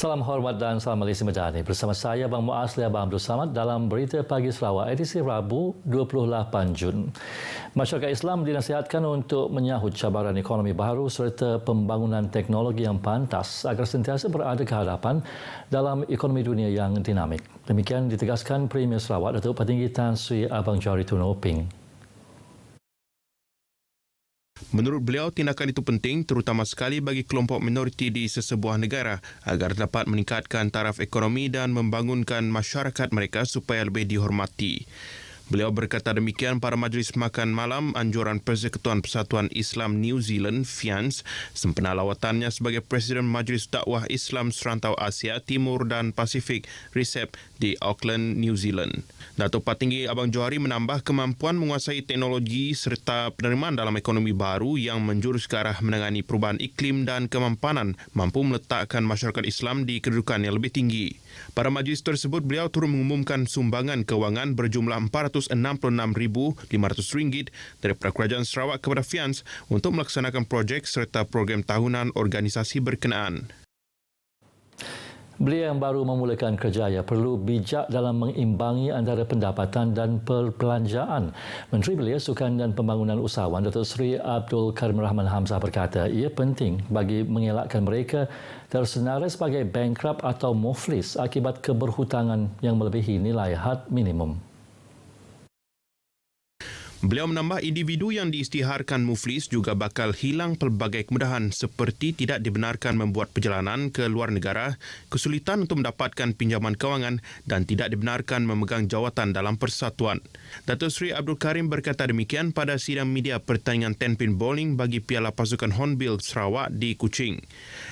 Salam hormat dan salam Malaysia Medani. Bersama saya, Abang Muaz Abang Abdul Samad dalam Berita Pagi Sarawak, edisi Rabu 28 Jun. Masyarakat Islam dinasihatkan untuk menyahut cabaran ekonomi baru serta pembangunan teknologi yang pantas agar sentiasa berada ke hadapan dalam ekonomi dunia yang dinamik. Demikian ditegaskan Premier Sarawak, Datuk Petinggi Tan Sri Abang Johari Tun Oping. Menurut beliau, tindakan itu penting terutama sekali bagi kelompok minoriti di sesebuah negara agar dapat meningkatkan taraf ekonomi dan membangunkan masyarakat mereka supaya lebih dihormati. Beliau berkata demikian pada majlis makan malam anjuran Persekutuan Persatuan Islam New Zealand, FIANZ, sempena lawatannya sebagai Presiden Majlis Dakwah Islam Serantau Asia Timur dan Pasifik, RISEP, di Auckland, New Zealand. Datuk Petinggi Abang Johari menambah kemampuan menguasai teknologi serta penerimaan dalam ekonomi baru yang menjurus ke arah menangani perubahan iklim dan kemampanan mampu meletakkan masyarakat Islam di kedudukan yang lebih tinggi. Pada majlis tersebut, beliau turut mengumumkan sumbangan kewangan berjumlah RM466,500 daripada Kerajaan Sarawak kepada FIANZ untuk melaksanakan projek serta program tahunan organisasi berkenaan. Belia yang baru memulakan kerjaya perlu bijak dalam mengimbangi antara pendapatan dan perbelanjaan. Menteri Belia, Sukan dan Pembangunan Usahawan Datuk Seri Abdul Karim Rahman Hamzah berkata ia penting bagi mengelakkan mereka tersenarai sebagai bankrupt atau muflis akibat keberhutangan yang melebihi nilai had minimum. Beliau menambah individu yang diisytiharkan muflis juga bakal hilang pelbagai kemudahan seperti tidak dibenarkan membuat perjalanan ke luar negara, kesulitan untuk mendapatkan pinjaman kewangan dan tidak dibenarkan memegang jawatan dalam persatuan. Datuk Seri Abdul Karim berkata demikian pada sidang media pertandingan 10-pin bowling bagi Piala Pasukan Hornbill Sarawak di Kuching.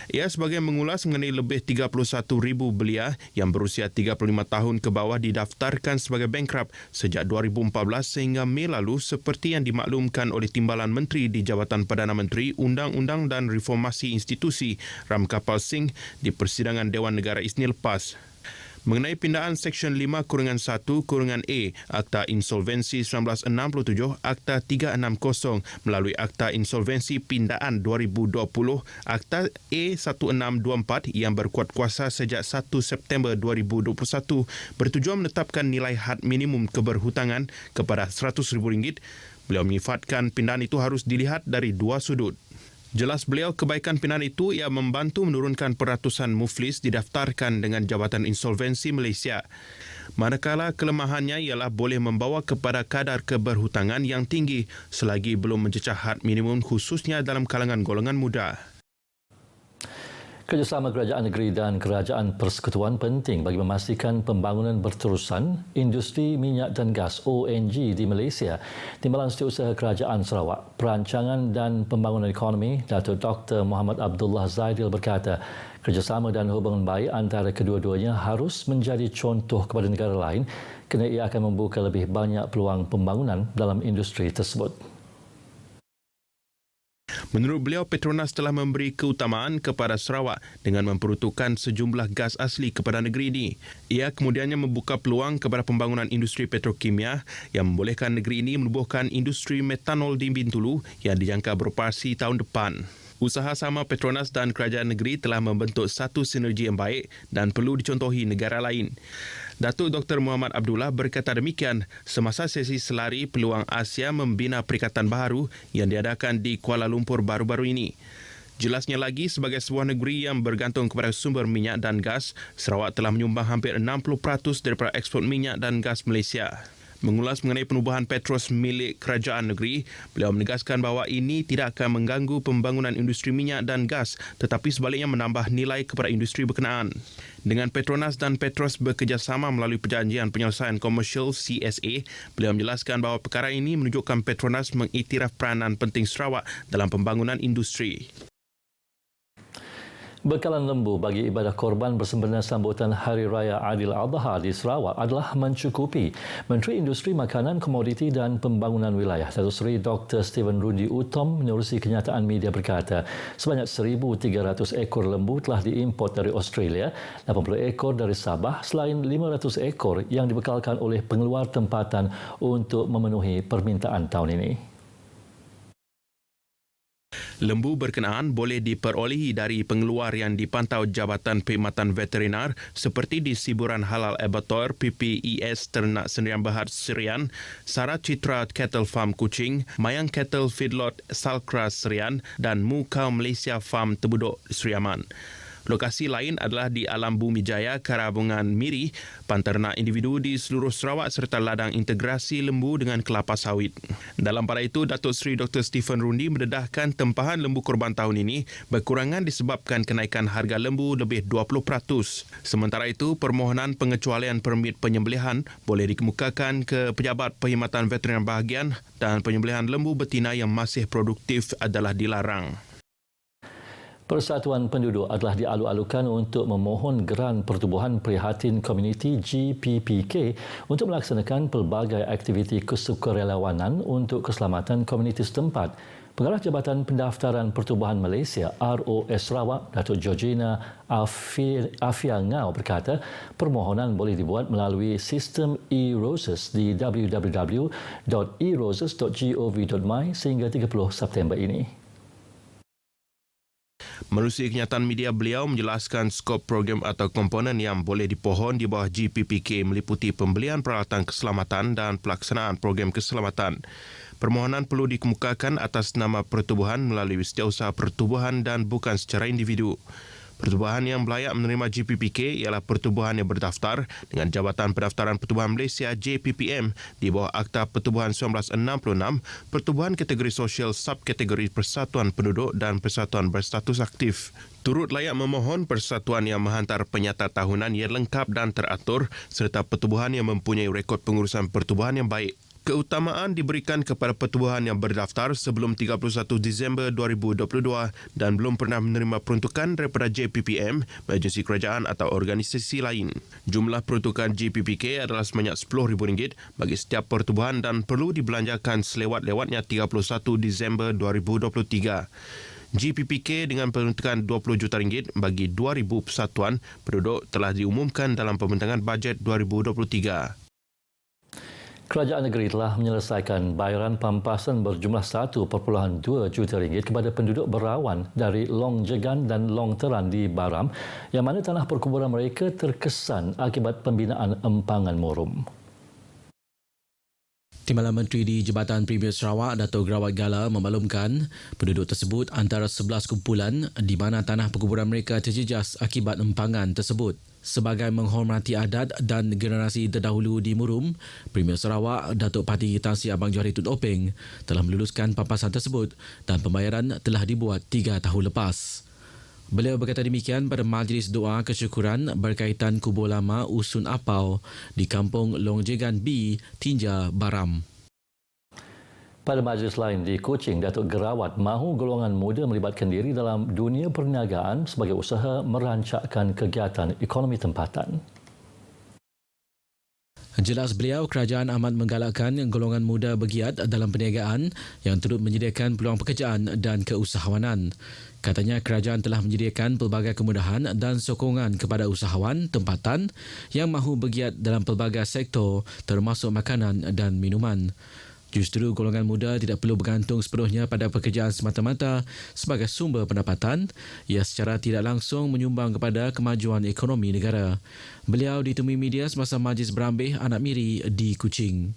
Ia sebagai mengulas mengenai lebih 31,000 belia yang berusia 35 tahun ke bawah didaftarkan sebagai bankrupt sejak 2014 sehingga Mei lalu seperti yang dimaklumkan oleh Timbalan Menteri di Jabatan Perdana Menteri Undang-Undang dan Reformasi Institusi Ram Kapal Singh di persidangan Dewan Negara Isnin lepas. Mengenai pindaan Seksyen 5-1-A Akta Insolvensi 1967, Akta 360 melalui Akta Insolvensi Pindaan 2020, Akta A1624 yang berkuat kuasa sejak 1 September 2021 bertujuan menetapkan nilai had minimum keberhutangan kepada RM100,000. Beliau menyifatkan pindaan itu harus dilihat dari dua sudut. Jelas beliau, kebaikan pindaan itu ia membantu menurunkan peratusan muflis didaftarkan dengan Jabatan Insolvensi Malaysia. Manakala kelemahannya ialah boleh membawa kepada kadar keberhutangan yang tinggi selagi belum mencecah had minimum khususnya dalam kalangan golongan muda. Kerjasama kerajaan negeri dan kerajaan persekutuan penting bagi memastikan pembangunan berterusan industri minyak dan gas ONG di Malaysia. Timbalan Setiausaha Kerajaan Sarawak, Perancangan dan Pembangunan Ekonomi, Datuk Dr. Muhammad Abdullah Zaidil berkata, kerjasama dan hubungan baik antara kedua-duanya harus menjadi contoh kepada negara lain kerana ia akan membuka lebih banyak peluang pembangunan dalam industri tersebut. Menurut beliau, Petronas telah memberi keutamaan kepada Sarawak dengan memperuntukkan sejumlah gas asli kepada negeri ini. Ia kemudiannya membuka peluang kepada pembangunan industri petrokimia yang membolehkan negeri ini menubuhkan industri metanol di Bintulu yang dijangka beroperasi tahun depan. Usaha sama Petronas dan kerajaan negeri telah membentuk satu sinergi yang baik dan perlu dicontohi negara lain. Datuk Dr. Muhammad Abdullah berkata demikian semasa sesi selari Peluang Asia membina perikatan baru yang diadakan di Kuala Lumpur baru-baru ini. Jelasnya lagi, sebagai sebuah negeri yang bergantung kepada sumber minyak dan gas, Sarawak telah menyumbang hampir 60% daripada ekspor minyak dan gas Malaysia. Mengulas mengenai penubuhan Petros milik kerajaan negeri, beliau menegaskan bahawa ini tidak akan mengganggu pembangunan industri minyak dan gas tetapi sebaliknya menambah nilai kepada industri berkenaan. Dengan Petronas dan Petros bekerjasama melalui Perjanjian Penyelesaian Komersial CSA, beliau menjelaskan bahawa perkara ini menunjukkan Petronas mengiktiraf peranan penting Sarawak dalam pembangunan industri. Bekalan lembu bagi ibadah korban bersempena sambutan Hari Raya Adil Adha di Sarawak adalah mencukupi. Menteri Industri Makanan, Komoditi dan Pembangunan Wilayah Datuk Seri Dr. Stephen Rudy Utom menerusi kenyataan media berkata sebanyak 1,300 ekor lembu telah diimport dari Australia, 80 ekor dari Sabah selain 500 ekor yang dibekalkan oleh pengeluar tempatan untuk memenuhi permintaan tahun ini. Lembu berkenaan boleh diperolehi dari pengeluar yang dipantau Jabatan Perkhidmatan Veterinar seperti di Siburan Halal Abattoir PPES Ternak Sendirian Berhad Serian, Sara Citra Cattle Farm Kuching, Mayang Cattle Feedlot Salkras Serian dan Mukau Malaysia Farm Tebuduk Seri Aman. Lokasi lain adalah di Alam Bumi Jaya, Karabungan Miri, panternak individu di seluruh Sarawak serta ladang integrasi lembu dengan kelapa sawit. Dalam pada itu, Datuk Seri Dr. Stephen Rundi mendedahkan tempahan lembu korban tahun ini berkurangan disebabkan kenaikan harga lembu lebih 20%. Sementara itu, permohonan pengecualian permit penyembelihan boleh dikemukakan ke Pejabat Perkhidmatan Veterinar Bahagian dan penyembelihan lembu betina yang masih produktif adalah dilarang. Persatuan Penduduk adalah dialu-alukan untuk memohon geran Pertubuhan Prihatin Komuniti GPPK untuk melaksanakan pelbagai aktiviti kesukarelawanan untuk keselamatan komuniti setempat. Pengarah Jabatan Pendaftaran Pertubuhan Malaysia ROS Sarawak, Datuk Georgina Afia Ngau berkata, permohonan boleh dibuat melalui sistem e-Roses di www.eroses.gov.my sehingga 30 September ini. Menerusi kenyataan media, beliau menjelaskan skop program atau komponen yang boleh dipohon di bawah GPPK meliputi pembelian peralatan keselamatan dan pelaksanaan program keselamatan. Permohonan perlu dikemukakan atas nama pertubuhan melalui setiausaha pertubuhan dan bukan secara individu. Pertubuhan yang berlayak menerima GPPK ialah pertubuhan yang berdaftar dengan Jabatan Pendaftaran Pertubuhan Malaysia JPPM di bawah Akta Pertubuhan 1966, pertubuhan kategori sosial subkategori Persatuan Penduduk dan Persatuan Berstatus Aktif. Turut layak memohon persatuan yang menghantar penyata tahunan yang lengkap dan teratur serta pertubuhan yang mempunyai rekod pengurusan pertubuhan yang baik. Keutamaan diberikan kepada pertubuhan yang berdaftar sebelum 31 Disember 2022 dan belum pernah menerima peruntukan daripada JPPM, agensi kerajaan atau organisasi lain. Jumlah peruntukan JPPK adalah sebanyak RM10,000 bagi setiap pertubuhan dan perlu dibelanjakan selewat-lewatnya 31 Disember 2023. GPPK dengan peruntukan RM20 juta bagi 2,000 persatuan penduduk telah diumumkan dalam pembentangan bajet 2023. Kerajaan negeri telah menyelesaikan bayaran pampasan berjumlah RM1.2 juta kepada penduduk berawan dari Long Jegan dan Long Teran di Baram yang mana tanah perkuburan mereka terkesan akibat pembinaan empangan Morum. Timbalan Menteri di Jabatan Premier Sarawak, Dato' Grawat Gala memaklumkan penduduk tersebut antara 11 kumpulan di mana tanah perkuburan mereka terjejas akibat empangan tersebut. Sebagai menghormati adat dan generasi terdahulu di Murum, Premier Sarawak, Datuk Parti Tan Sri Abang Johari Tun Openg telah meluluskan pampasan tersebut dan pembayaran telah dibuat 3 tahun lepas. Beliau berkata demikian pada majlis doa kesyukuran berkaitan kubur lama Usun Apau di Kampung Long Jegan B, Tinja, Baram. Pada majlis lain di Kuching, Datuk Gerawat mahu golongan muda melibatkan diri dalam dunia perniagaan sebagai usaha merancakkan kegiatan ekonomi tempatan. Jelas beliau, kerajaan amat menggalakkan golongan muda bergiat dalam perniagaan yang turut menyediakan peluang pekerjaan dan keusahawanan. Katanya kerajaan telah menyediakan pelbagai kemudahan dan sokongan kepada usahawan tempatan yang mahu bergiat dalam pelbagai sektor termasuk makanan dan minuman. Justru golongan muda tidak perlu bergantung sepenuhnya pada pekerjaan semata-mata sebagai sumber pendapatan, ia secara tidak langsung menyumbang kepada kemajuan ekonomi negara. Beliau ditemui media semasa majlis berambih Anak Miri di Kuching.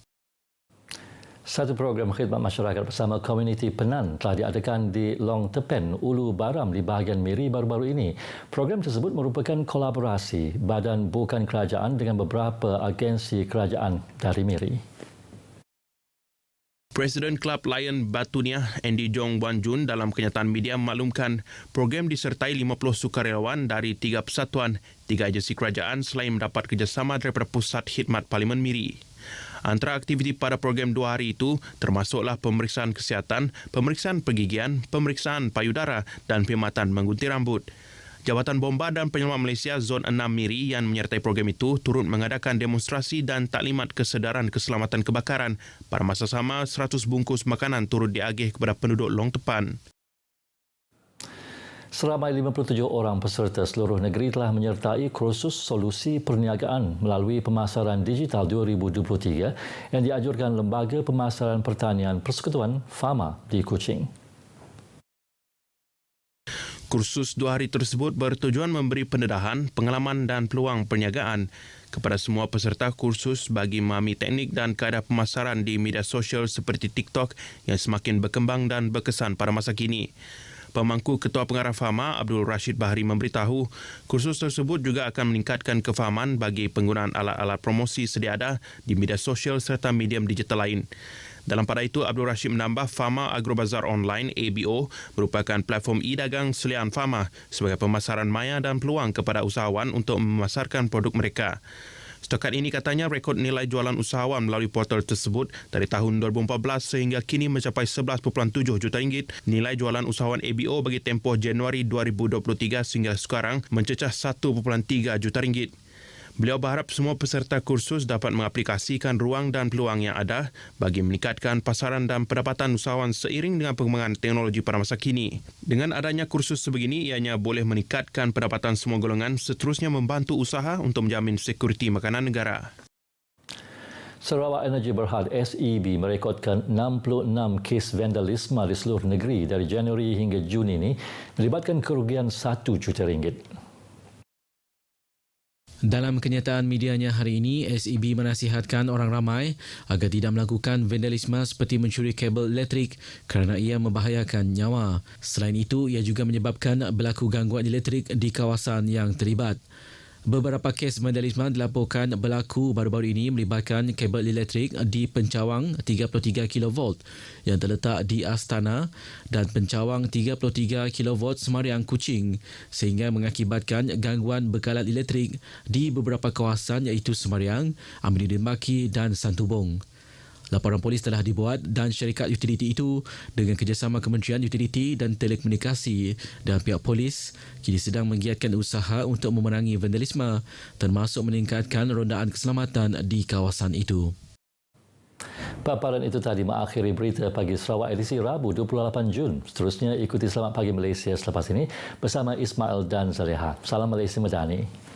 Satu program khidmat masyarakat bersama komuniti Penan telah diadakan di Long Tepen, Ulu Baram di bahagian Miri baru-baru ini. Program tersebut merupakan kolaborasi badan bukan kerajaan dengan beberapa agensi kerajaan dari Miri. Presiden Kelab Lion Batunia Andy Jong Wan Jun dalam kenyataan media memaklumkan program disertai 50 sukarelawan dari 3 persatuan, 3 agensi kerajaan selain mendapat kerjasama daripada Pusat Khidmat Parlimen Miri. Antara aktiviti pada program 2 hari itu termasuklah pemeriksaan kesihatan, pemeriksaan pergigian, pemeriksaan payudara dan perkhidmatan menggunting rambut. Jabatan Bomba dan Penyelamat Malaysia Zon 6 Miri yang menyertai program itu turut mengadakan demonstrasi dan taklimat kesedaran keselamatan kebakaran. Pada masa sama, 100 bungkus makanan turut diagih kepada penduduk Long Tepan. Seramai 57 orang peserta seluruh negeri telah menyertai kursus solusi perniagaan melalui pemasaran digital 2023 yang dianjurkan Lembaga Pemasaran Pertanian Persekutuan FAMA di Kuching. Kursus 2 hari tersebut bertujuan memberi pendedahan, pengalaman dan peluang perniagaan kepada semua peserta kursus bagi memahami teknik dan kaedah pemasaran di media sosial seperti TikTok yang semakin berkembang dan berkesan pada masa kini. Pemangku Ketua Pengarah Fama Abdul Rashid Bahari memberitahu, kursus tersebut juga akan meningkatkan kefahaman bagi penggunaan alat-alat promosi sedia ada di media sosial serta medium digital lain. Dalam pada itu, Abdul Rashid menambah Fama Agrobazar Online ABO merupakan platform e-dagang selian Fama sebagai pemasaran maya dan peluang kepada usahawan untuk memasarkan produk mereka. Setakat ini katanya rekod nilai jualan usahawan melalui portal tersebut dari tahun 2014 sehingga kini mencapai 11.7 juta ringgit. Nilai jualan usahawan ABO bagi tempoh Januari 2023 sehingga sekarang mencecah 1.3 juta ringgit. Beliau berharap semua peserta kursus dapat mengaplikasikan ruang dan peluang yang ada bagi meningkatkan pasaran dan pendapatan usahawan seiring dengan perkembangan teknologi pada masa kini. Dengan adanya kursus sebegini, ianya boleh meningkatkan pendapatan semua golongan, seterusnya membantu usaha untuk menjamin sekuriti makanan negara. Sarawak Energy Berhad SEB merekodkan 66 kes vandalisme di seluruh negeri dari Januari hingga Jun ini melibatkan kerugian 1 juta ringgit. Dalam kenyataan medianya hari ini, SEB menasihatkan orang ramai agar tidak melakukan vandalisme seperti mencuri kabel elektrik kerana ia membahayakan nyawa. Selain itu, ia juga menyebabkan berlaku gangguan elektrik di kawasan yang terlibat. Beberapa kes vandalisme dilaporkan berlaku baru-baru ini melibatkan kabel elektrik di pencawang 33 kV yang terletak di Astana dan pencawang 33 kV Semariang Kuching sehingga mengakibatkan gangguan bekalan elektrik di beberapa kawasan iaitu Semariang, Aminuddin Maki dan Santubong. Laporan polis telah dibuat dan syarikat utiliti itu dengan kerjasama Kementerian Utiliti dan Telekomunikasi dan pihak polis kini sedang menggiatkan usaha untuk memerangi vandalisme termasuk meningkatkan rondaan keselamatan di kawasan itu. Paparan itu tadi mengakhiri berita Pagi Sarawak edisi Rabu 28 Jun. Seterusnya ikuti Selamat Pagi Malaysia selepas ini bersama Ismail dan Zaleha. Salam Malaysia Madani.